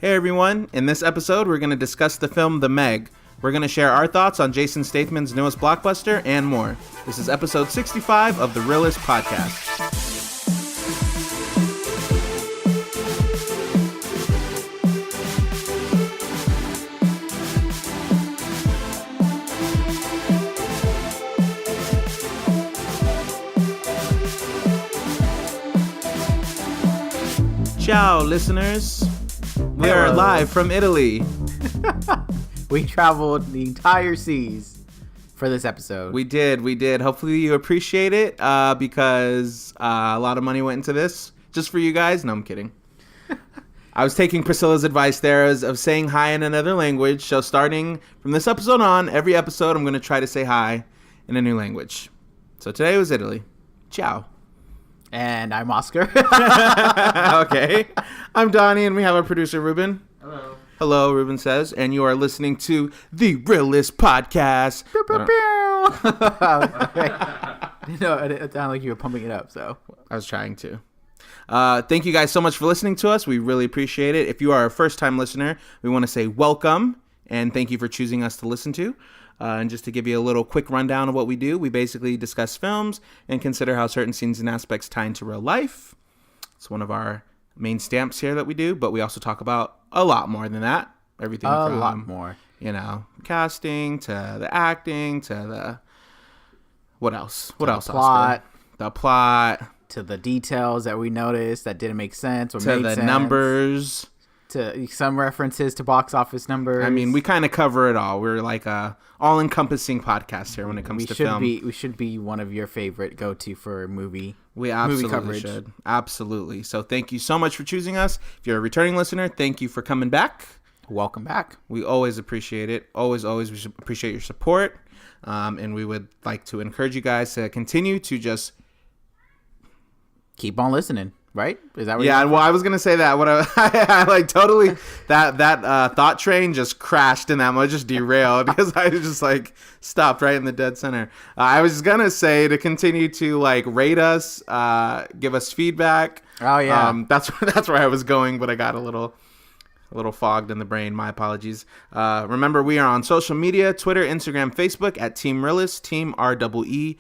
Hey everyone, in this episode we're going to discuss the film The Meg. We're going to share our thoughts on Jason Statham's newest blockbuster and more. This is episode 65 of the Reel-ists Podcast. Ciao, listeners. We are live from Italy. We traveled the entire seas for this episode. We did. Hopefully you appreciate it because a lot of money went into this just for you guys. No, I'm kidding. I was taking Priscilla's advice there of saying hi in another language. So starting from this episode on, every episode I'm going to try to say hi in a new language. So today was Italy. Ciao. And I'm Oscar. Okay. I'm Donnie, and we have our producer, Ruben. Hello. Hello, Ruben says, and you are listening to the Reel-ists Podcast. No, it sounded like you were pumping it up, so. I was trying to. Thank you guys so much for listening to us. We really appreciate it. If you are a first-time listener, we want to say welcome, and thank you for choosing us to listen to. And just to give you a little quick rundown of what we do, we basically discuss films and consider how certain scenes and aspects tie into real life. It's one of our main stamps here that we do, but we also talk about a lot more than that. Everything from, a lot more. You know, casting to the acting to the... What else? What else? Plot. The plot. To the details that we noticed that didn't make sense or to made the sense. Numbers. To some references to box office numbers. I mean, we kind of cover it all. We're like a all-encompassing podcast here when it comes to film. We should be one of your favorite go-to for movie. We absolutely coverage. should. Absolutely. So thank you so much for choosing us. If you're a returning listener, thank you for coming back. Welcome back. We always appreciate it. Always we should appreciate your support. And we would like to encourage you guys to continue to just keep on listening. Right? Is that what well, I was gonna say that. What I like totally that thought train just crashed in that moment, just derailed because I just like stopped right in the dead center. I was gonna say to continue to like rate us, give us feedback. Oh yeah, that's where I was going, but I got a little fogged in the brain. My apologies. Remember, we are on social media: Twitter, Instagram, Facebook at Team Reel-ists, Team REELISTS,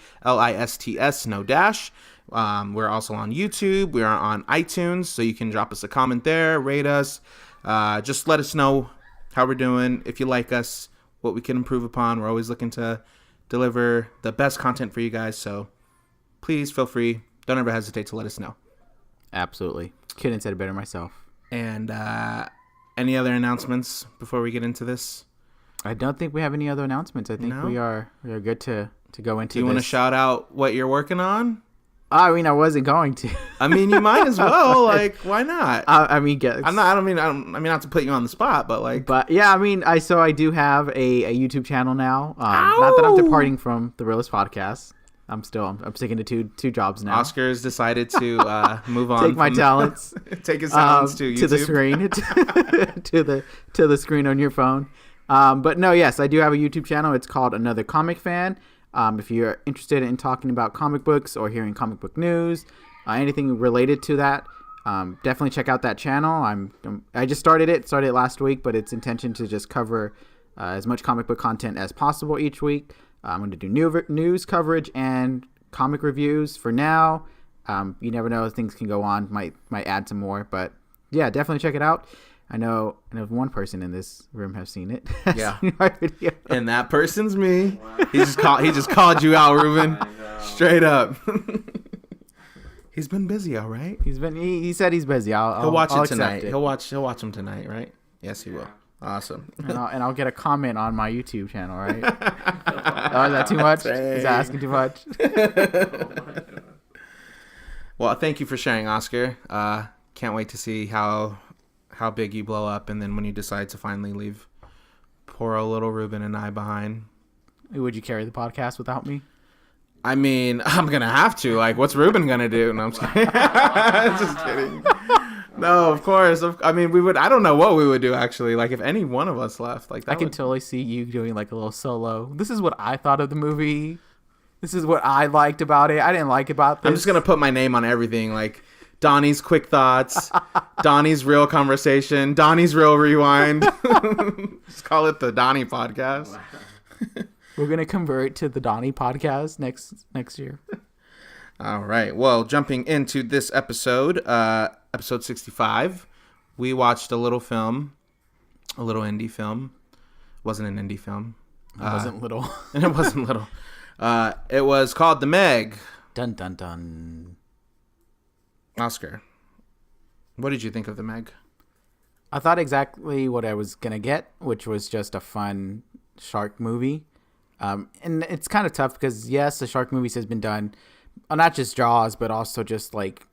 no dash. We're also on YouTube. We are on iTunes, so you can drop us a comment there, rate us. Just let us know how we're doing, if you like us, what we can improve upon. We're always looking to deliver the best content for you guys, so please feel free. Don't ever hesitate to let us know. Absolutely. Couldn't have said it better myself. And any other announcements before we get into this? I don't think we have any other announcements. I think we are good to go into this. Do you want to shout out what you're working on? I mean, I wasn't going to. I mean, you might as well. Like, why not? I mean, I mean, not to put you on the spot, but like. But yeah, I mean, I do have a YouTube channel now. Not that I'm departing from the Reel-ists Podcast. I'm sticking to two jobs now. Oscar's decided to move on. Take my talents. Take his talents to YouTube. To the screen, to the screen on your phone. But no, yes, I do have a YouTube channel. It's called Another Comic Fan. If you're interested in talking about comic books or hearing comic book news, anything related to that, definitely check out that channel. I just started it last week, but it's intention to just cover as much comic book content as possible each week. I'm going to do news coverage and comic reviews for now. You never know, things can go on. Might add some more, but yeah, definitely check it out. I know one person in this room has seen it. Yeah. And that person's me. Wow. He just called you out, Ruben. Straight up. He's been busy, all right? He said he's busy. He'll watch it tonight. He'll watch him tonight, right? Yes, he will. Awesome. And I'll get a comment on my YouTube channel, right? Oh, is that too much? Is that asking too much? Well, thank you for sharing, Oscar. Can't wait to see how big you blow up, and then when you decide to finally leave poor old little Ruben and I behind. Would you carry the podcast without me? I mean, I'm gonna have to. Like, what's Ruben gonna do? No, I'm just kidding. Just kidding. No, of course. I mean, we would. I don't know what we would do actually. Like, if any one of us left, like that I can totally see you doing like a little solo. This is what I thought of the movie. This is what I liked about it. I didn't like about this. I'm just gonna put my name on everything. Like, Donnie's quick thoughts, Donnie's real conversation, Donnie's real rewind. Just call it the Donnie podcast. We're gonna convert to the Donnie podcast next year. All right. Well, jumping into this episode, episode 65, we watched a little indie film. It wasn't an indie film. It wasn't little. And it wasn't little. It was called The Meg. Dun dun dun. Oscar, what did you think of The Meg? I thought exactly what I was gonna get, which was just a fun shark movie. And it's kind of tough because yes, the shark movies has been done, not just Jaws, but also just like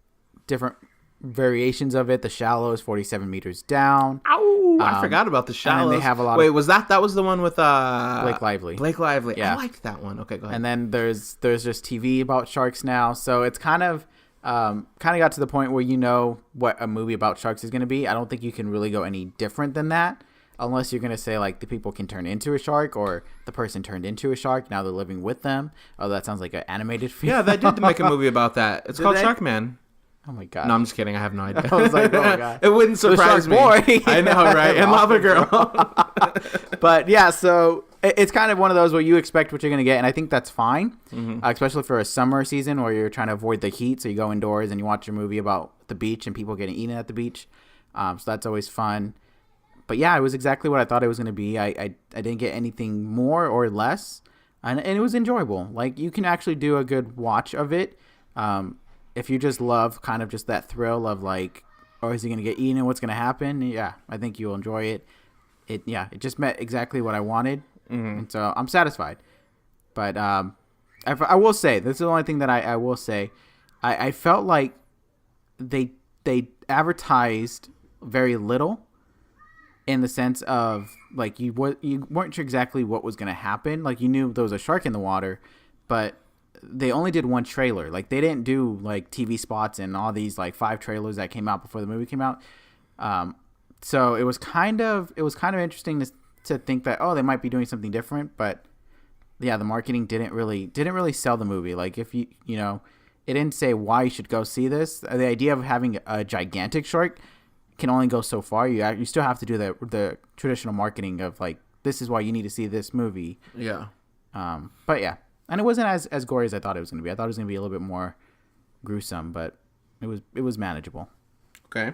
different variations of it. The Shallow is 47 meters down. Ow! I forgot about The Shallows. And they have a lot. Wait, was that was the one with Blake Lively? Blake Lively. Yeah. I liked that one. Okay, go ahead. And then there's just TV about sharks now, so it's kind of got to the point where you know what a movie about sharks is going to be. I don't think you can really go any different than that, unless you're going to say like the people can turn into a shark or the person turned into a shark. Now they're living with them. Oh, that sounds like an animated film. Yeah, they did make a movie about that. It's called Sharkman. Oh my god. No, I'm just kidding. I have no idea. I was like, oh my god. It wouldn't surprise me. Boy. I know, right? And Lava Girl. But yeah, so it's kind of one of those where you expect what you're going to get, and I think that's fine, especially for a summer season where you're trying to avoid the heat. So you go indoors and you watch a movie about the beach and people getting eaten at the beach. So that's always fun. But yeah, it was exactly what I thought it was going to be. I didn't get anything more or less, and it was enjoyable. Like, you can actually do a good watch of it. If you just love kind of just that thrill of like, oh, is he going to get eaten? What's going to happen? Yeah, I think you'll enjoy it. It just met exactly what I wanted. And so I'm satisfied. But I will say, this is the only thing that I will say. I felt like they advertised very little, in the sense of like you weren't sure exactly what was going to happen. Like, you knew there was a shark in the water, but they only did one trailer. Like, they didn't do like TV spots and all these like 5 trailers that came out before the movie came out. So it was kind of interesting to think that, oh, they might be doing something different. But yeah, the marketing didn't really sell the movie. Like, if you know, it didn't say why you should go see this. The idea of having a gigantic shark can only go so far. You still have to do the traditional marketing of like, this is why you need to see this movie. Yeah. But yeah, and it wasn't as gory as I thought it was going to be. I thought it was going to be a little bit more gruesome, but it was manageable. Okay.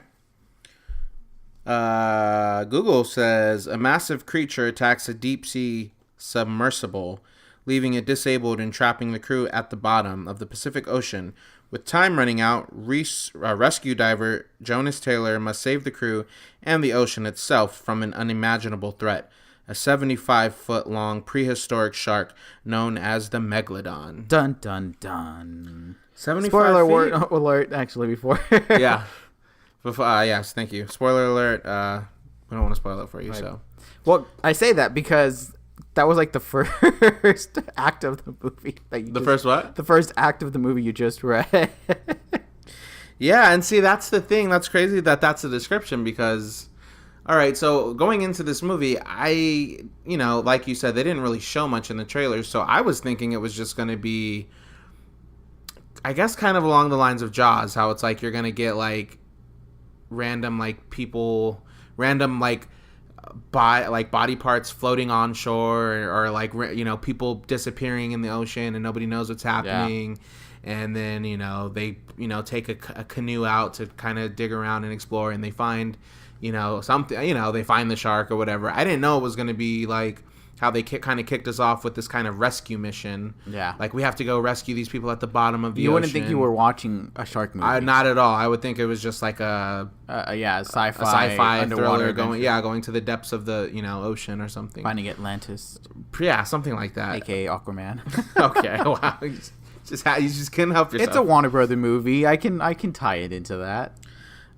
Google says a massive creature attacks a deep sea submersible, leaving it disabled and trapping the crew at the bottom of the Pacific Ocean. With time running out, rescue diver Jonas Taylor must save the crew and the ocean itself from an unimaginable threat, a 75-foot-long prehistoric shark known as the Megalodon. Dun, dun, dun. 75 Spoiler feet? alert, actually, before. Yeah. Yes, thank you. Spoiler alert. We don't want to spoil it for you, right. so. Well, I say that because that was like the first act of the movie. First what? The first act of the movie you just read. Yeah, and see, that's the thing. That's crazy that's the description because, all right, so going into this movie, like you said, they didn't really show much in the trailers, so I was thinking it was just going to be, I guess, kind of along the lines of Jaws, how it's like you're going to get, like, random, like, people, random, like, body parts floating on shore or like, you know, people disappearing in the ocean and nobody knows what's happening. Yeah. And then, you know, they, you know, take a canoe out to kind of dig around and explore, and they find, you know, something, you know, they find the shark or whatever. I didn't know it was going to be like how they kind of kicked us off with this kind of rescue mission. Yeah. Like, we have to go rescue these people at the bottom of the ocean. You wouldn't think you were watching a shark movie. Not at all. I would think it was just like a sci-fi thriller going to the depths of the, you know, ocean or something. Finding Atlantis. Yeah, something like that. AKA Aquaman. Okay. Wow. You just couldn't help yourself. It's a Warner Brother movie. I can tie it into that.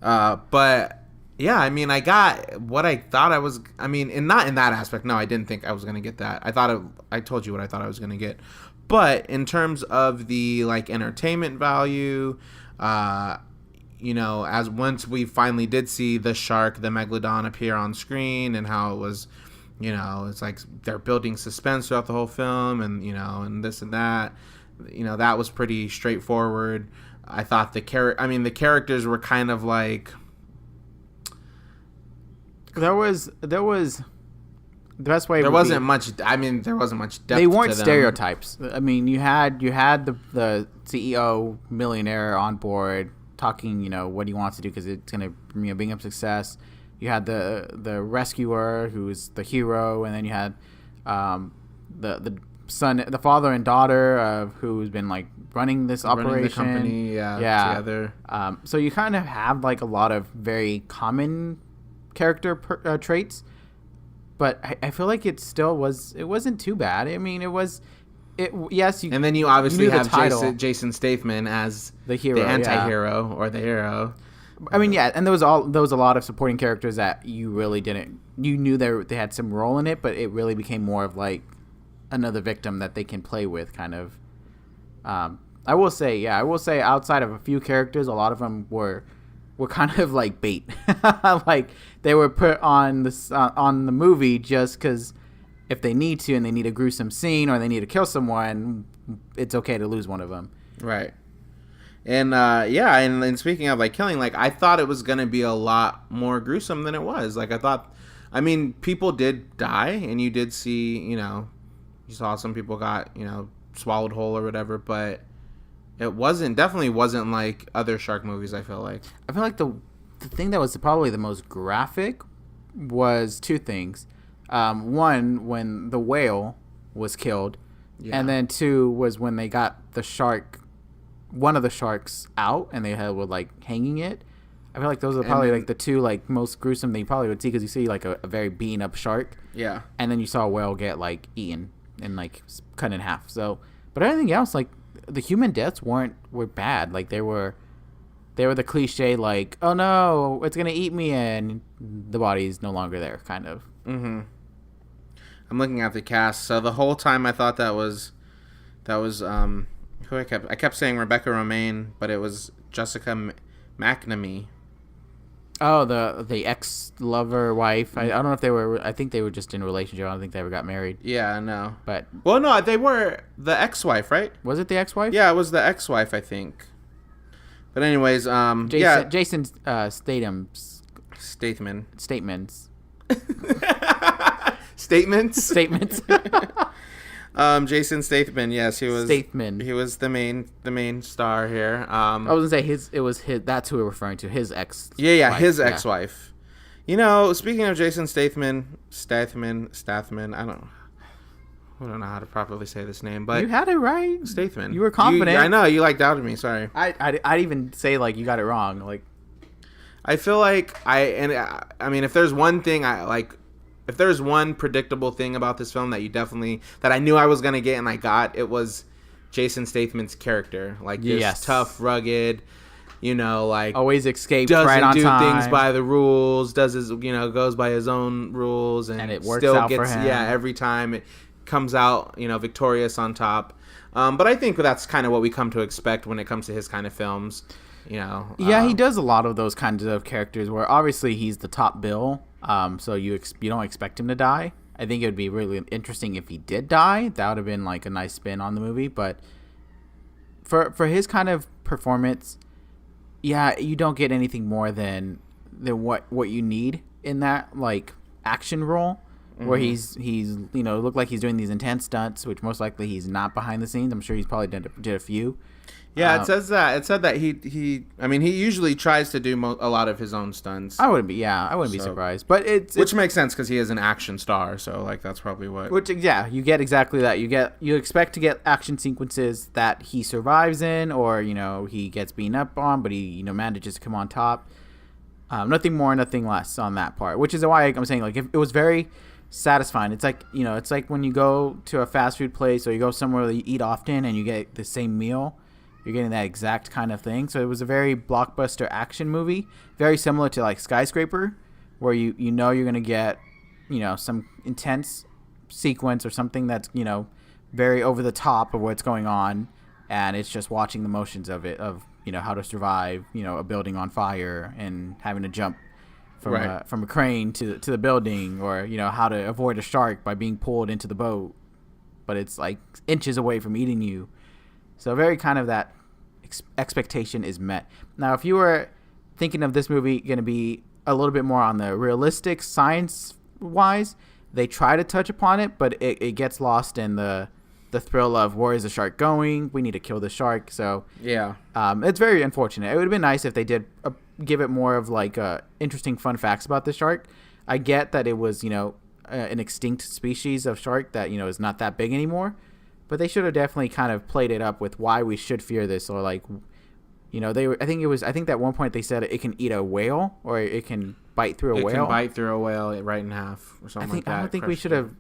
But yeah, I mean, I got what I thought I was. I mean, and not in that aspect. No, I didn't think I was gonna get that. I told you what I thought I was gonna get. But in terms of the like entertainment value, you know, as once we finally did see the shark, the Megalodon, appear on screen, and how it was, you know, it's like they're building suspense throughout the whole film, and you know, and this and that. You know, that was pretty straightforward. I thought the characters were kind of like there was the best way there wasn't much. I mean, there wasn't much depth. They weren't to them. stereotypes. I mean, you had the CEO millionaire on board talking, what he wants to do because it's gonna bring up success. You had the rescuer who's the hero, and then you had the son, the father and daughter who's been like running this operation, the company, together. So you kind of have like a lot of very common character traits, but I feel like it wasn't too bad. I mean, yes. And then you obviously have Jason Statham as the hero, the anti-hero or the hero. I mean, yeah, and there was a lot of supporting characters that you really didn't. You knew they had some role in it, but it really became more of like another victim that they can play with, kind of. I will say outside of a few characters, a lot of them were kind of like bait. Like they were put on the movie just because if they need to and they need a gruesome scene or they need to kill someone, it's okay to lose one of them. Right. And and speaking of like killing, like I thought it was gonna be a lot more gruesome than it was. Like I mean, people did die, and you did see, you saw some people got, swallowed whole or whatever, but it definitely wasn't like other shark movies. I feel like the thing that was probably the most graphic was two things. One, when the whale was killed, and then two was when they got one of the sharks out and they were like hanging it. I feel like those are probably like the two like most gruesome thing you probably would see, because you see like a very beaten up shark, and then you saw a whale get like eaten and like cut in half. So, but everything else, like the human deaths were bad. Like they were the cliche like, oh no, it's gonna eat me, and the body's no longer there, kind of. Mm-hmm. I'm looking at the cast. So the whole time I thought that was who I kept saying Rebecca Romaine, but it was Jessica McNamee. Oh, the ex-lover wife. I don't know if they were. I think they were just in a relationship. I don't think they ever got married. Yeah, no. But no, they were the ex-wife, right? Was it the ex-wife? Yeah, it was the ex-wife, I think. But anyways, Jason Statham's Statham. Statements. Statements. Jason Statham, yes, he was. Statham. He was the main star here. I was gonna say it was his. That's who we're referring to. His ex. Yeah, his ex-wife. Speaking of Jason Statham. I don't know how to properly say this name, but you had it right. Statham. You were confident. I know you like doubted me. Sorry. I'd even say like you got it wrong. Like, I feel like I mean, if there's one thing if there's one predictable thing about this film that I knew I was gonna get and I got, it was Jason Statham's character. Like this tough, rugged, like always escapes doesn't right on do time. Things by the rules, does his goes by his own rules, and it works still out gets for him. Every time it comes out victorious on top. But I think that's kind of what we come to expect when it comes to his kind of films. He does a lot of those kinds of characters where obviously he's the top bill, so you don't expect him to die. I think it would be really interesting if he did die. That would have been like a nice spin on the movie. But for his kind of performance, you don't get anything more than what you need in that like action role, where he's looked like he's doing these intense stunts, which most likely he's not behind the scenes. I'm sure he's probably did a few. Yeah, it says that. It said that he usually tries to do a lot of his own stunts. I wouldn't be surprised. But which makes sense because he is an action star, so like that's probably what. You get exactly that. You expect to get action sequences that he survives in, or he gets beaten up on, but he manages to come on top. Nothing more, nothing less on that part. Which is why I'm saying like if it was very satisfying. It's like it's like when you go to a fast food place or you go somewhere that you eat often and you get the same meal. You're getting that exact kind of thing. So it was a very blockbuster action movie, very similar to like Skyscraper, where you're going to get, some intense sequence or something that's, very over the top of what's going on, and it's just watching the motions of it, of, how to survive, a building on fire and having to jump from a crane to the building, or, how to avoid a shark by being pulled into the boat, but it's like inches away from eating you. So very kind of that expectation is met. Now, if you were thinking of this movie going to be a little bit more on the realistic science-wise, they try to touch upon it, but it gets lost in the thrill of where is the shark going? We need to kill the shark. So yeah, it's very unfortunate. It would have been nice if they did give it more of like interesting fun facts about the shark. I get that it was, an extinct species of shark that, is not that big anymore, but they should have definitely kind of played it up with why we should fear this, or like, I think at one point they said it can eat a whale, or it can bite through a whale. It can bite through a whale right in half or something like that. I don't think we should have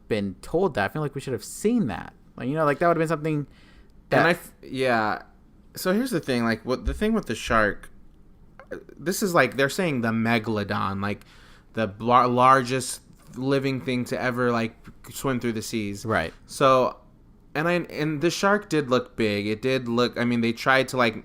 been told that. I feel like we should have seen that. That would have been something. So here's the thing. The thing with the shark, this is they're saying the Megalodon, the largest living thing to ever swim through the seas. Right. So, and the shark did look big. It did look. I mean, they tried to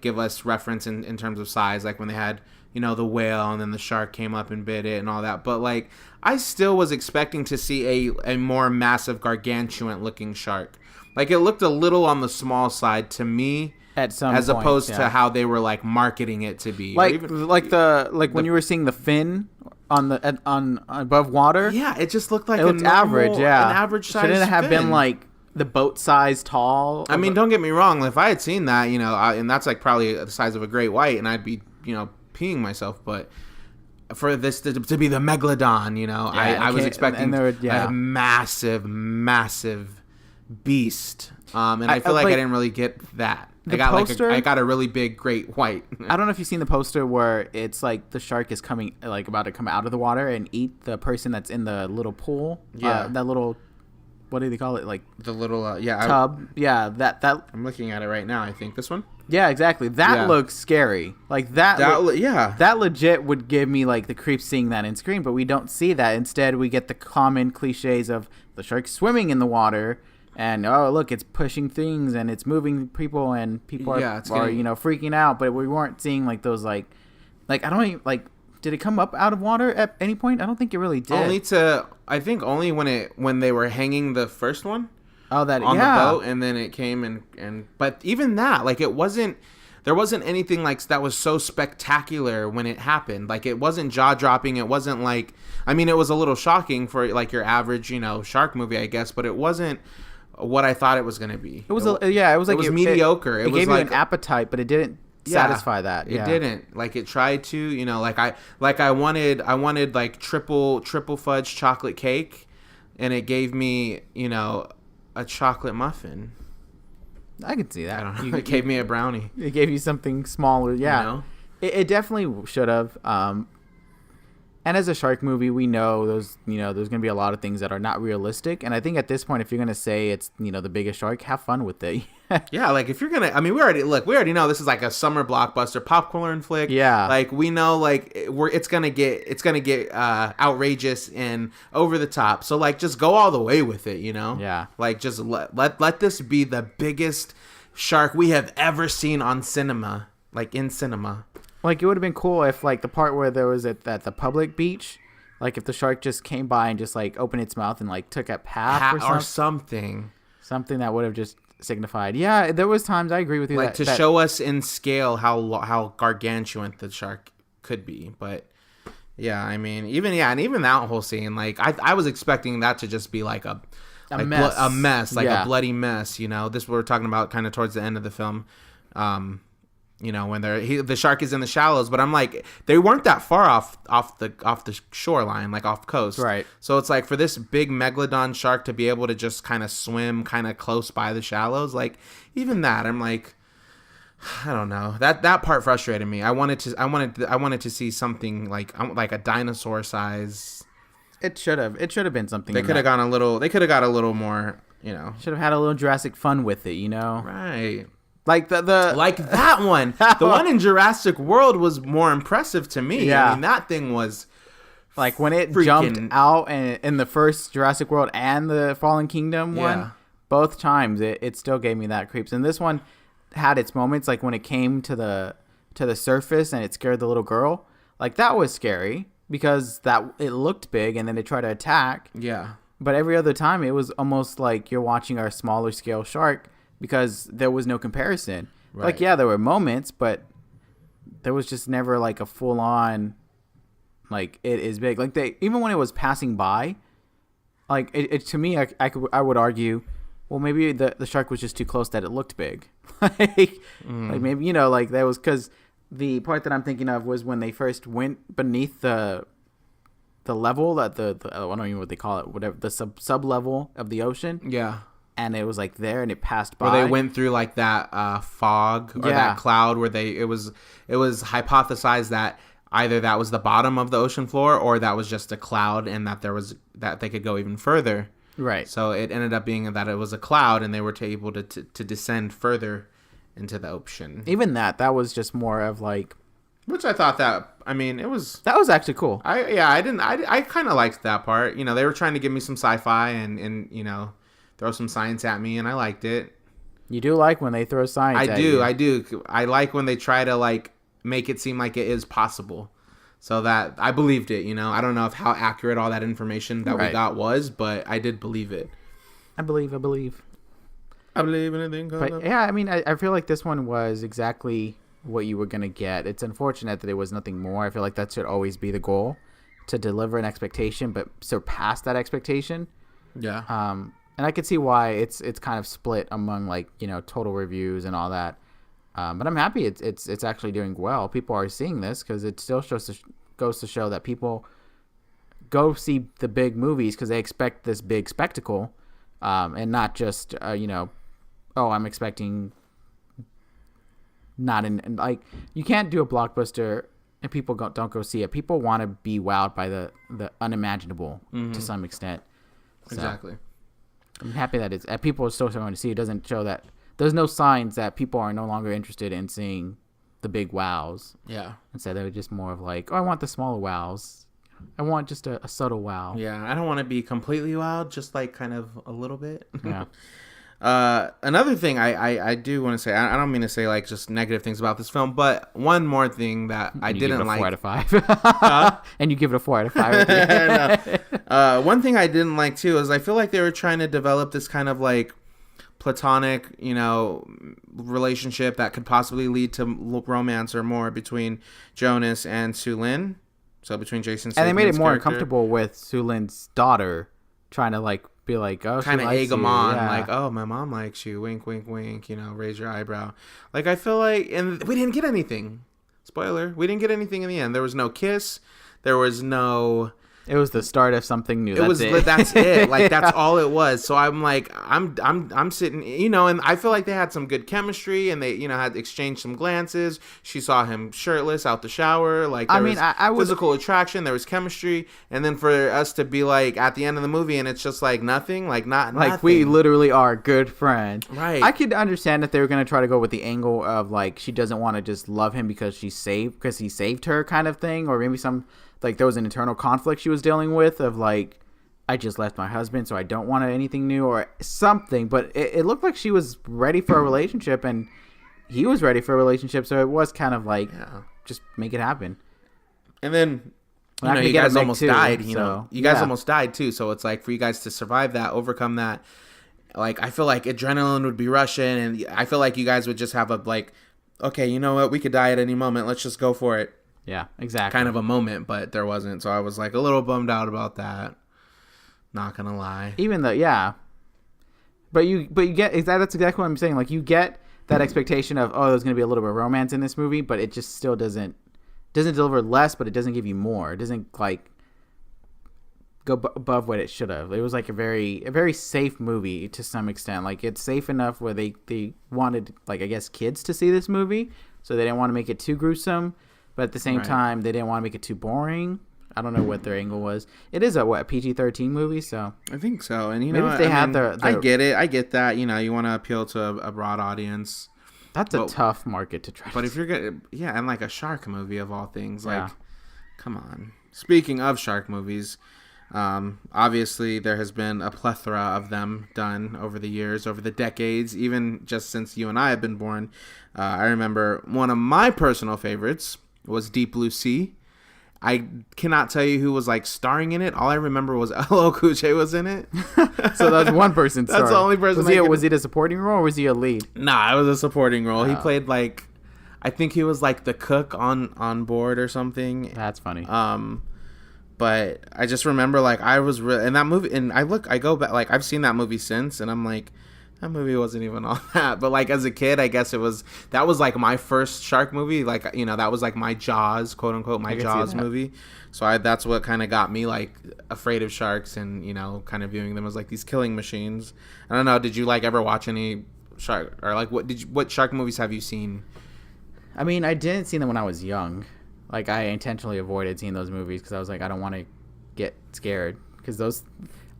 give us reference in terms of size, when they had the whale and then the shark came up and bit it and all that. But I still was expecting to see a more massive, gargantuan looking shark. It looked a little on the small side to me. At some as point, opposed to how they were marketing it to be, when you were seeing the fin on above water. Yeah, it just looked like it looked average. Yeah, an average size. Shouldn't it have fin. been the boat size tall? I mean, don't get me wrong. If I had seen that, and that's probably the size of a great white, and I'd be peeing myself. But for this to be the Megalodon, I was expecting a massive beast. And I feel I didn't really get that. I got a really big great white. I don't know if you've seen the poster where it's the shark is coming, about to come out of the water and eat the person that's in the little pool. Yeah. That little, what do they call it? The little, tub. That. I'm looking at it right now. I think this one. Yeah, exactly. That looks scary. That legit would give me the creeps seeing that in screen, but we don't see that. Instead, we get the common cliches of the shark swimming in the water. And look, it's pushing things and it's moving people and people are freaking out. But we weren't seeing those I don't even did it come up out of water at any point? I don't think it really did. Only when they were hanging the first one. Oh, that on the boat, and then it came and but even that there wasn't anything that was so spectacular when it happened. It wasn't jaw dropping. It wasn't it was a little shocking for your average shark movie, I guess, but it wasn't what I thought it was going to be. It was mediocre. It gave you an appetite, but it didn't satisfy that. It didn't. It tried to, I wanted triple fudge chocolate cake, and it gave me, a chocolate muffin. I can see that. I don't know. It gave me a brownie. It gave you something smaller. Yeah. It definitely should have. And as a shark movie, we know there's going to be a lot of things that are not realistic. And I think at this point, if you're going to say it's, the biggest shark, have fun with it. Yeah, if you're going to, we already know this is a summer blockbuster popcorn flick. Yeah. We know, it's going to get outrageous and over the top. So, just go all the way with it, Yeah. Just let this be the biggest shark we have ever seen on cinema, in cinema. It would have been cool if, the part where there was at the public beach, if the shark just came by and just, opened its mouth and, took a path or something. Something that would have just signified. Yeah, there was times, I agree with you. To show us in scale how gargantuan the shark could be. But, yeah, even that whole scene, I was expecting that to just be, a mess, a bloody mess, This we're talking about kind of towards the end of the film. When the shark is in the shallows, but I'm they weren't that far off the shoreline, off coast, right? So it's for this big Megalodon shark to be able to just kind of swim kind of close by the shallows, even that, I'm I don't know, that part frustrated me. I wanted to see something like a dinosaur size. It should have been something. They could have got a little more, Should have had a little Jurassic fun with it, Right. That one. The one in Jurassic World was more impressive to me. Yeah. That thing was when it jumped out in the first Jurassic World and the Fallen Kingdom one. Both times it still gave me that creeps. And this one had its moments, when it came to the surface and it scared the little girl. That was scary because it looked big and then it tried to attack. Yeah. But every other time it was almost like you're watching a smaller scale shark because there was no comparison. Right. Like, yeah, there were moments, but there was just never like a full on, like, it is big. Like, even when it was passing by, like, it to me, I would argue, well, maybe the shark was just too close that it looked big. like maybe, you know, like that was because the part that I'm thinking of was when they first went beneath the level that the I don't even know what they call it, whatever, the sub level of the ocean. Yeah. And it was like there, and it passed by. Where they went through like that fog or that cloud, where it was hypothesized that either that was the bottom of the ocean floor or that was just a cloud, and that they could go even further. Right. So it ended up being that it was a cloud, and they were able to descend further into the ocean. Even that was just more of like, which I thought it was. That was actually cool. I kind of liked that part. You know, they were trying to give me some sci-fi and you know, throw some science at me, and I liked it. You do like when they throw science at you. I do. I like when they try to like make it seem like it is possible. So that I believed it, you know. I don't know how accurate all that information that we got was, but I did believe it. I believe. I believe anything. But yeah, I mean, I feel like this one was exactly what you were going to get. It's unfortunate that there was nothing more. I feel like that should always be the goal, to deliver an expectation but surpass that expectation. Yeah. And I could see why it's kind of split among, like, you know, total reviews and all that. But I'm happy it's actually doing well. People are seeing this because it still goes to show that people go see the big movies because they expect this big spectacle, and not just you know, oh, I'm expecting not in, like, you can't do a blockbuster and people don't go see it. People want to be wowed by the unimaginable to some extent. So, exactly. I'm happy that people are still going to see. It doesn't show that there's no signs that people are no longer interested in seeing the big wows. Yeah. Instead, they're just more of like, oh, I want the smaller wows. I want just a subtle wow. Yeah, I don't want to be completely wild, just like kind of a little bit. Yeah. Another thing I do want to say, I don't mean to say like just negative things about this film, but one more thing that I didn't like. 4 out of 5. And you give it a 4 out of 5. No. One thing I didn't like too is I feel like they were trying to develop this kind of like platonic, you know, relationship that could possibly lead to romance or more between Jonas and Su-Lin. So between Jason Statham's and they made it more character. uncomfortable with Su-Lin's daughter trying to like be like, oh, kind of egg him on, yeah. like, oh, my mom likes you, wink, wink, wink, you know, raise your eyebrow. Like, I feel like, and we didn't get anything. Spoiler, we didn't get anything in the end. There was no kiss. There was no. It was the start of something new. That's it. Like, that's all it was. So I'm like, I'm sitting, you know, and I feel like they had some good chemistry, and they, you know, had exchanged some glances. She saw him shirtless out the shower. Like, there was physical attraction. There was chemistry, and then for us to be like at the end of the movie, and it's just like nothing, like nothing. We literally are good friends. Right. I could understand that they were gonna try to go with the angle of like she doesn't want to just love him because he saved her kind of thing, or maybe some. Like, there was an internal conflict she was dealing with of, like, I just left my husband, so I don't want anything new or something. But it looked like she was ready for a relationship, and he was ready for a relationship. So it was kind of like, just make it happen. And then, you know, you guys almost died. You guys almost died, too. So it's like, for you guys to survive that, overcome that, like, I feel like adrenaline would be rushing. And I feel like you guys would just have a, like, okay, you know what? We could die at any moment. Let's just go for it. Yeah, exactly. Kind of a moment, but there wasn't. So I was like a little bummed out about that. Not gonna lie. Even though, yeah. But you get that's exactly what I'm saying. Like, you get that expectation of, oh, there's gonna be a little bit of romance in this movie, but it just still doesn't deliver less, but it doesn't give you more. It doesn't like go above what it should have. It was like a very safe movie to some extent. Like, it's safe enough where they wanted, like, I guess, kids to see this movie, so they didn't want to make it too gruesome. But at the same time, they didn't want to make it too boring. I don't know what their angle was. It is a PG-13 movie, so I think so. And maybe if they had I get it. I get that. You know, you want to appeal to a broad audience. That's a tough market to try. But if you're gonna, and like a shark movie of all things, like, come on. Speaking of shark movies, obviously there has been a plethora of them done over the years, over the decades, even just since you and I have been born. I remember one of my personal favorites was Deep Blue Sea. I cannot tell you who was like starring in it. All I remember was LL Cool J was in it. So that's one person. That's the only person. Was he a supporting role or was he a lead? Nah, it was a supporting role. He played like, I think he was like the cook on board or something. That's funny. But I just remember like I was in that movie, and I go back, like I've seen that movie since, and I'm like, that movie wasn't even all that. But like as a kid, I guess that was like my first shark movie. Like, you know, that was like my Jaws, quote unquote, my Jaws movie. So that's what kind of got me like afraid of sharks, and, you know, kind of viewing them as like these killing machines. I don't know. Did you like ever watch any shark, or like what shark movies have you seen? I mean, I didn't see them when I was young. Like, I intentionally avoided seeing those movies because I was like, I don't want to get scared. Because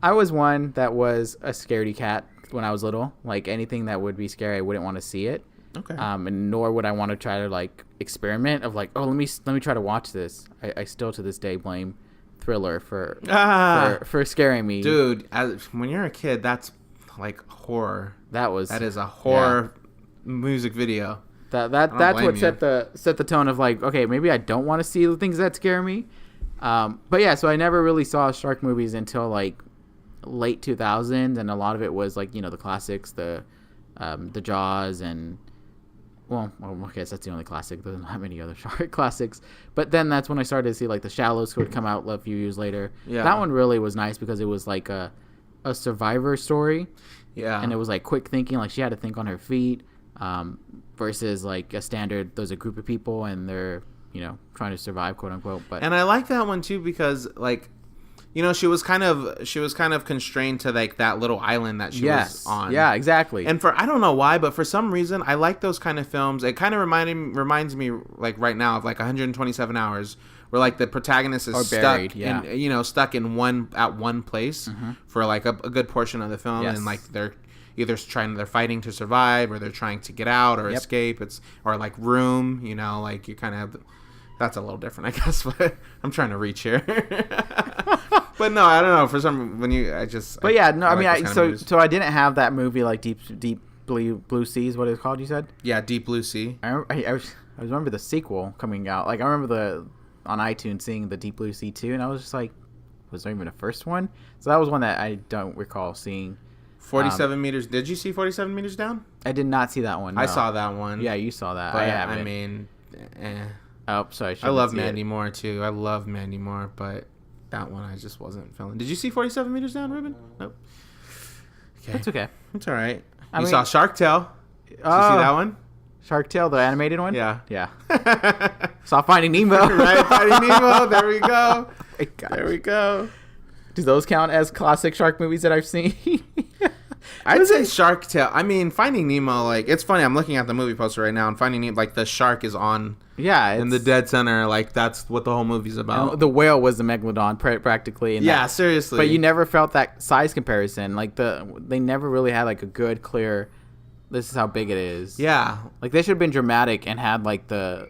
I was one that was a scaredy cat when I was little. Like, anything that would be scary, I wouldn't want to see it. Okay. And nor would I want to try to like experiment of like, oh, let me try to watch this. I still to this day blame Thriller for scaring me. Dude, when you're a kid, that's like horror. That is a horror music video. That's what set the tone of like, okay, maybe I don't want to see the things that scare me. But yeah, so I never really saw shark movies until like late 2000s, and a lot of it was like, you know, the classics, the Jaws, and well, I guess that's the only classic. There's not many other shark classics. But then that's when I started to see like The Shallows would come out a few years later. Yeah. That one really was nice because it was like a survivor story. Yeah. And it was like quick thinking, like she had to think on her feet, versus like a standard, there's a group of people and they're, you know, trying to survive, quote unquote. And I like that one too because like, you know, she was kind of constrained to like that little island that she was on. Yeah, exactly. And I don't know why, but for some reason I like those kind of films. It kind of reminds me like right now of like 127 Hours, where like the protagonist is stuck in one place for like a good portion of the film, and like they're fighting to survive, or they're trying to get out or escape. Or like Room, you know, like you kind of have. That's a little different, I guess, but I'm trying to reach here. But no, I don't know. For some, so I didn't have that movie like Deep Blue Sea is what it's called. You said? Yeah, Deep Blue Sea. I remember the sequel coming out. Like I remember on iTunes seeing the Deep Blue Sea 2, and I was just like, was there even a first one? So that was one that I don't recall seeing. 47 meters. Did you see 47 meters down? I did not see that one. No. I saw that one. Yeah, you saw that. But I haven't. I mean, Oh, sorry. I love Mandy Moore too. I love Mandy Moore, but that one I just wasn't feeling. Did you see 47 meters down, Ruben? Nope. Okay. That's okay. It's all right. You saw Shark Tale. Did you see that one? Shark Tale, the animated one? Yeah. Yeah. Saw Finding Nemo. Right, Finding Nemo. There we go. There we go. Do those count as classic shark movies that I've seen? I'd say Shark Tale. I mean, Finding Nemo, like, it's funny. I'm looking at the movie poster right now, and Finding Nemo, like, the shark is on in the dead center. Like, that's what the whole movie's about. The whale was the Megalodon, practically. Seriously. But you never felt that size comparison. Like, they never really had, like, a good, clear, this is how big it is. Yeah. Like, they should have been dramatic and had, like, the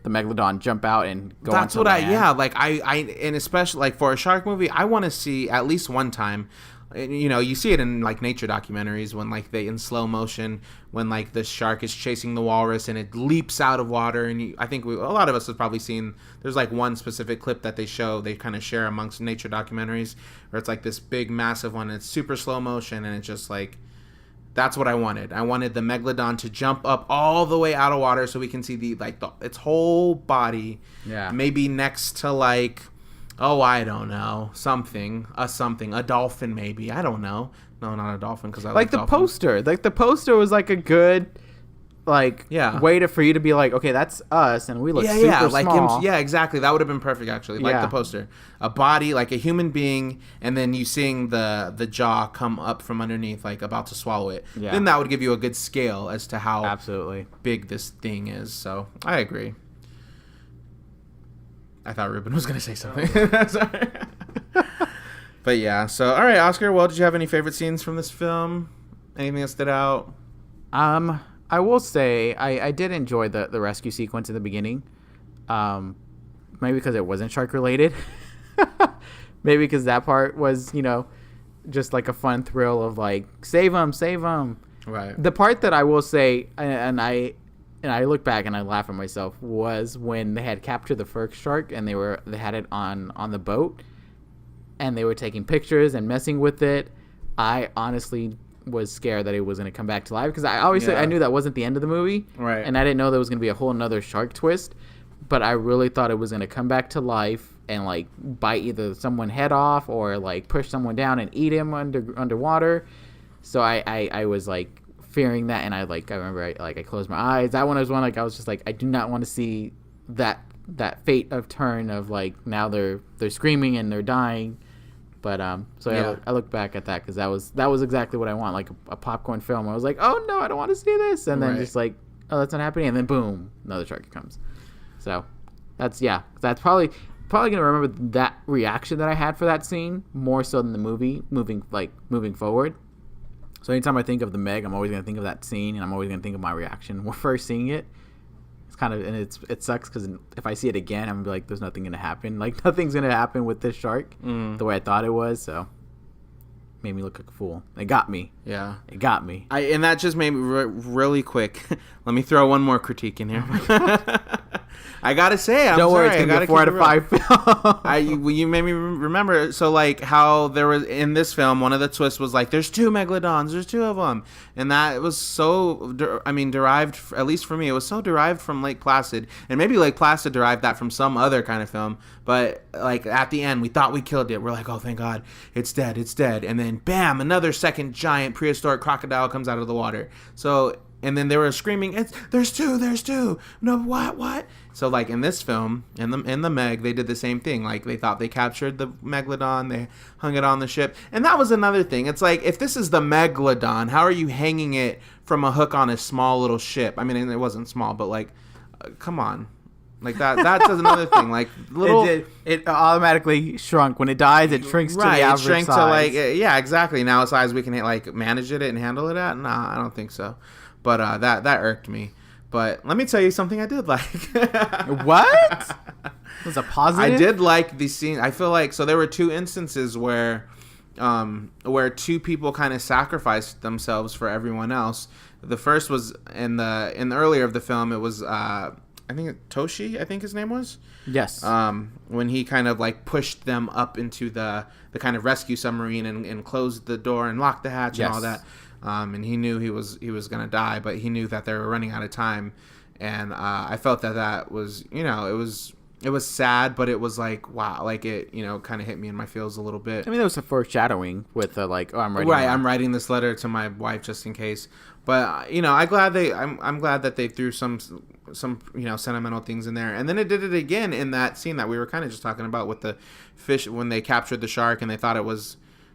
Megalodon jump out and go on. That's what and especially, like, for a shark movie, I want to see at least one time. You know, you see it in like nature documentaries when like they in slow motion when like the shark is chasing the walrus and it leaps out of water, and I think a lot of us have probably seen. There's like one specific clip that they kind of share amongst nature documentaries where it's like this big massive one and it's super slow motion, and it's just like that's what I wanted. I wanted the Megalodon to jump up all the way out of water so we can see its whole body. Yeah, maybe next to like. Oh, I don't know. A dolphin maybe. I don't know. No, not a dolphin because I like the dolphins. Poster. Like the poster was like a good, way for you to be like, okay, that's us, and we look super small. Yeah, exactly. That would have been perfect actually. Like the poster, a body like a human being, and then you seeing the jaw come up from underneath, like about to swallow it. Yeah. Then that would give you a good scale as to how absolutely big this thing is. So I agree. I thought Ruben was going to say something. Sorry. But yeah, so, all right, Oscar, well, did you have any favorite scenes from this film? Anything that stood out? I will say I did enjoy the rescue sequence in the beginning. Maybe because it wasn't shark-related. Maybe because that part was, you know, just like a fun thrill of like, save him. Right. The part that I will say, and I and I look back and I laugh at myself, was when they had captured the first shark and they had it on the boat, and they were taking pictures and messing with it. I honestly was scared that it was going to come back to life, because I knew that wasn't the end of the movie, right? And I didn't know there was going to be a whole another shark twist, but I really thought it was going to come back to life and like bite either someone head off or like push someone down and eat him underwater. So I was like fearing that, and I remember I closed my eyes. That one was one like I was just like, I do not want to see that fate of turn of like now they're screaming and they're dying. But I look back at that, because that was exactly what I want, like a popcorn film. I was like, oh no, I don't want to see this, and then just like, oh, that's not happening, and then boom, another shark comes. So that's probably gonna remember that reaction that I had for that scene more so than the movie moving forward. So anytime I think of the Meg, I'm always gonna think of that scene, and I'm always gonna think of my reaction when first seeing it. It's kind of, and it sucks because if I see it again, I'm gonna be like, there's nothing gonna happen. Like nothing's gonna happen with this shark the way I thought it was. So made me look like a fool. It got me. Yeah, it got me. And that just made me really quick. Let me throw one more critique in here. I gotta say, don't worry, it's gonna be a 4 out of 5 film. You made me remember. So like how there was in this film, one of the twists was like, there's 2 megalodons, there's 2 of them, and that was so. Derived, at least for me, it was so derived from Lake Placid, and maybe Lake Placid derived that from some other kind of film. But like at the end, we thought we killed it. We're like, oh, thank God, it's dead, and then bam, another second giant prehistoric crocodile comes out of the water. So. And then they were screaming, there's two. No, what? So like in this film, in the Meg, they did the same thing. Like they thought they captured the Megalodon, they hung it on the ship. And that was another thing. It's like, if this is the Megalodon, how are you hanging it from a hook on a small little ship? I mean, it wasn't small, but like, come on. Like that's another thing. Like little, it automatically shrunk when it dies. It shrinks to the average size. It shrank to like exactly. Now a size we can like manage it and handle it at. Nah, I don't think so. But that irked me. But let me tell you something I did like. What? It was a positive? I did like the scene. I feel like, so there were 2 instances where 2 people kind of sacrificed themselves for everyone else. The first was in the earlier of the film. It was I think Toshi, I think his name was. Yes. When he kind of like pushed them up into the kind of rescue submarine and closed the door and locked the hatch and all that. And he knew he was gonna die, but he knew that they were running out of time, and I felt that was, it was sad, but it was like, wow, like it, kind of hit me in my feels a little bit. I mean, there was a foreshadowing with like, oh, I'm writing this letter to my wife just in case. But I'm glad that they threw some sentimental things in there, and then it did it again in that scene that we were kind of just talking about with the fish when they captured the shark and they thought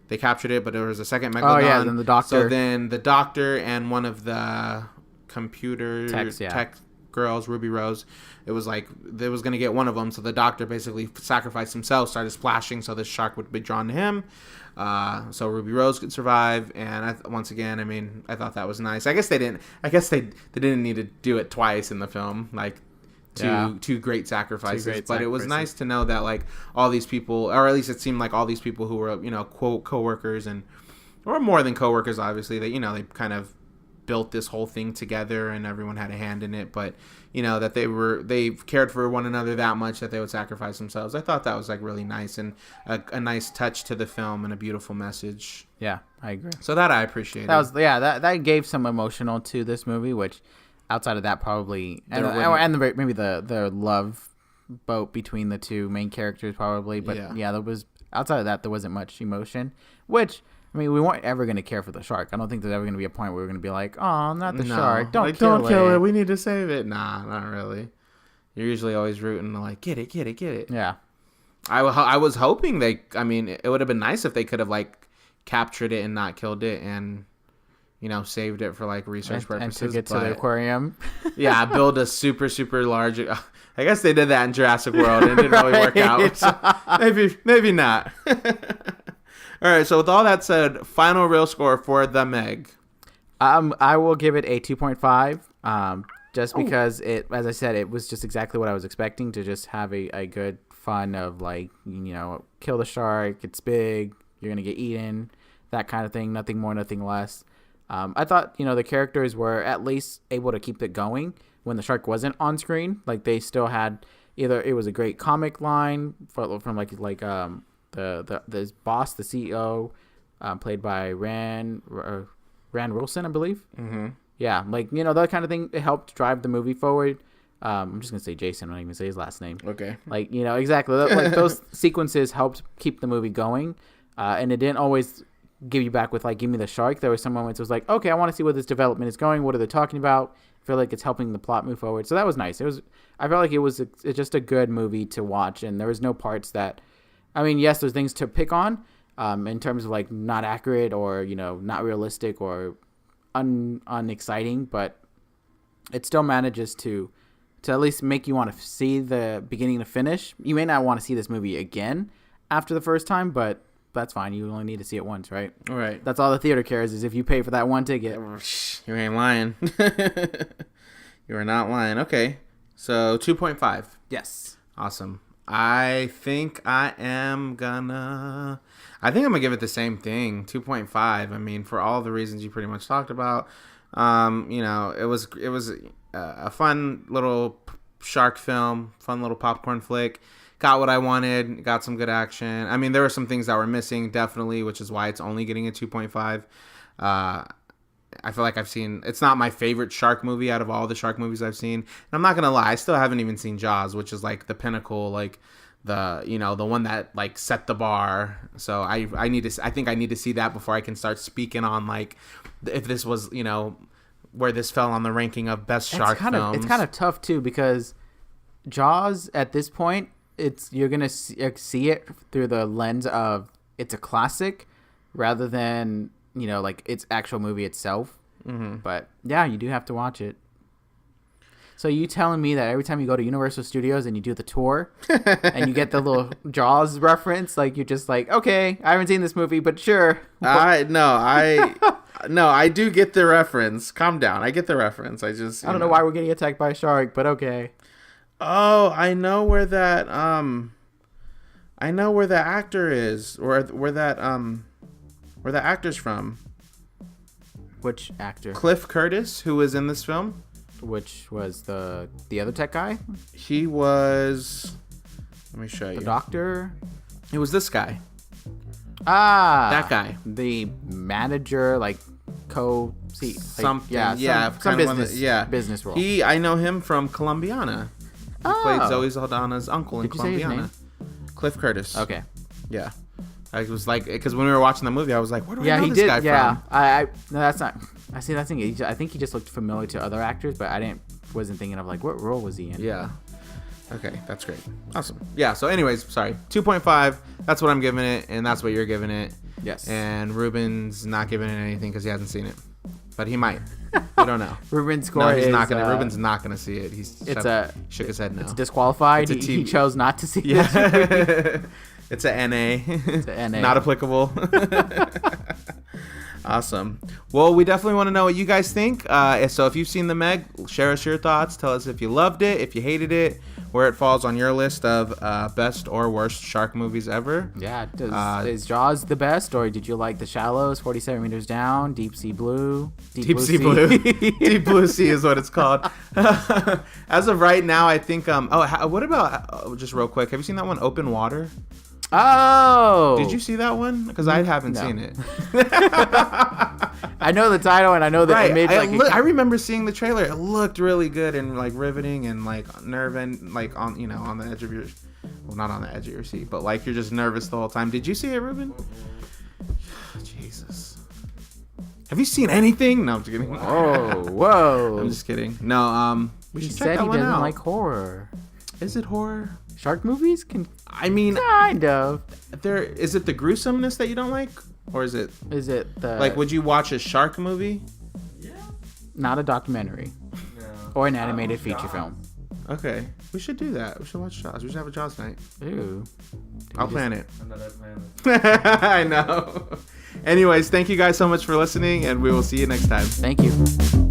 they captured it, but there was a second Megalodon. Oh, yeah, then the doctor. So then the doctor and one of the computer tech girls, Ruby Rose, it was like they was going to get one of them. So the doctor basically sacrificed himself, started splashing so the shark would be drawn to him. So Ruby Rose could survive. And once again, I thought that was nice. I guess they didn't need to do it twice in the film. Like, two great sacrifices, but it was nice to know that like all these people, or at least it seemed like all these people who were quote co-workers or more than co-workers, obviously, that they kind of built this whole thing together and everyone had a hand in it, but that they cared for one another that much that they would sacrifice themselves. I thought that was like really nice and a nice touch to the film and a beautiful message. Yeah, I agree. So that I appreciated. That gave some emotional to this movie, which outside of that, probably, maybe the love boat between the 2 main characters, probably. But there was, outside of that, there wasn't much emotion. Which, we weren't ever going to care for the shark. I don't think there's ever going to be a point where we're going to be like, oh, not the shark, don't kill it. We need to save it. Nah, not really. You're usually always rooting to like get it. Yeah, I was hoping it would have been nice if they could have like captured it and not killed it and saved it for like research purposes. And took it to the aquarium. Yeah, build a super, super large. I guess they did that in Jurassic World and it didn't really work out. So maybe not. All right, so with all that said, final real score for the Meg. I will give it a 2.5. Just because as I said, it was just exactly what I was expecting, to just have a good fun of like, kill the shark, it's big, you're gonna get eaten, that kind of thing. Nothing more, nothing less. I thought, the characters were at least able to keep it going, when the shark wasn't on screen. Like they still had either it was a great comic line from the boss, the CEO, played by Rand Wilson, I believe. Mm-hmm. Yeah, like that kind of thing. It helped drive the movie forward. I'm just gonna say Jason. I'm not even gonna say his last name. Okay. Like exactly. Like those sequences helped keep the movie going, and it didn't always give you back with like give me the shark. There were some moments it was like, okay, I want to see where this development is going. What are they talking about? I feel like it's helping the plot move forward. So that was nice. I felt like it's just a good movie to watch, and there was no parts that, I mean, yes, there's things to pick on, in terms of like not accurate or not realistic or unexciting, but it still manages to at least make you want to see the beginning to finish. You may not want to see this movie again after the first time, but that's fine. You only need to see it once, right? All right. That's all the theater cares is if you pay for that one ticket. You ain't lying. You are not lying. Okay. So 2.5. Yes. Awesome. I think I'm gonna give it the same thing, 2.5. I mean, for all the reasons you pretty much talked about. It was a fun little shark film, fun little popcorn flick. Got what I wanted. Got some good action. I mean, there were some things that were missing, definitely, which is why it's only getting a 2.5. I feel like it's not my favorite shark movie out of all the shark movies I've seen. And I'm not going to lie, I still haven't even seen Jaws, which is like the pinnacle, like the one that like set the bar. So I think I need to see that before I can start speaking on like if this was, where this fell on the ranking of best shark films. It's kind of tough too, because Jaws at this point, you're going to see it through the lens of it's a classic rather than like its actual movie itself. Mm-hmm. But yeah, you do have to watch it. So you telling me that every time you go to Universal Studios and you do the tour and you get the little Jaws reference, like you're just like, okay, I haven't seen this movie, but sure. I do get the reference. Calm down. I get the reference. I don't know why we're getting attacked by a shark, but okay. Oh, I know where that actor is, or where the actor's from. Which actor? Cliff Curtis, who was in this film. Which was the other tech guy? He was... Let me show you. The doctor? It was this guy. Ah! That guy. The manager, like, something. Some business role. I know him from Columbiana. He played Zoe Saldana's uncle in Did you say his Columbiana. name? Cliff Curtis. Okay. Yeah. I was like, because when we were watching the movie, I was like, where do I know this guy from? No, that's not. I see. I think he just looked familiar to other actors, but wasn't thinking of like what role was he in. Yeah. Okay, that's great. Awesome. Yeah. So, anyways, sorry, 2.5. That's what I'm giving it, and that's what you're giving it. Yes. And Ruben's not giving it anything because he hasn't seen it, but he might. We don't know. Ruben's score no, he's is not gonna. Ruben's not gonna see it. Shook his head no. It's disqualified. He chose not to see it. Yeah. It's a NA. It's a NA. Not applicable. Awesome. Well, we definitely want to know what you guys think. So if you've seen the Meg, share us your thoughts. Tell us if you loved it, if you hated it, where it falls on your list of best or worst shark movies ever. Yeah. Is Jaws the best, or did you like The Shallows, 47 Meters Down, Deep Sea Blue? Deep Sea Blue. Deep Blue Sea is what it's called. As of right now, I think... what about... just real quick, have you seen that one, Open Water? Oh! Did you see that one? Because I haven't seen it. I know the title and I know the image. I remember seeing the trailer. It looked really good and like riveting and like nerve-and like on the edge of your, well, not on the edge of your seat, but like you're just nervous the whole time. Did you see it, Ruben? Jesus. Have you seen anything? No, I'm just kidding. Whoa. I'm just kidding. No, we should check that one out. He doesn't like horror. Is it horror? Shark movies kind of. Is it the gruesomeness that you don't like, or is it the like? Would you watch a shark movie? Yeah. Not a documentary. No. Or an animated feature film. Okay, we should do that. We should watch Jaws. We should have a Jaws night. Ooh. I'll plan it. Another planet. I know. Anyways, thank you guys so much for listening, and we will see you next time. Thank you.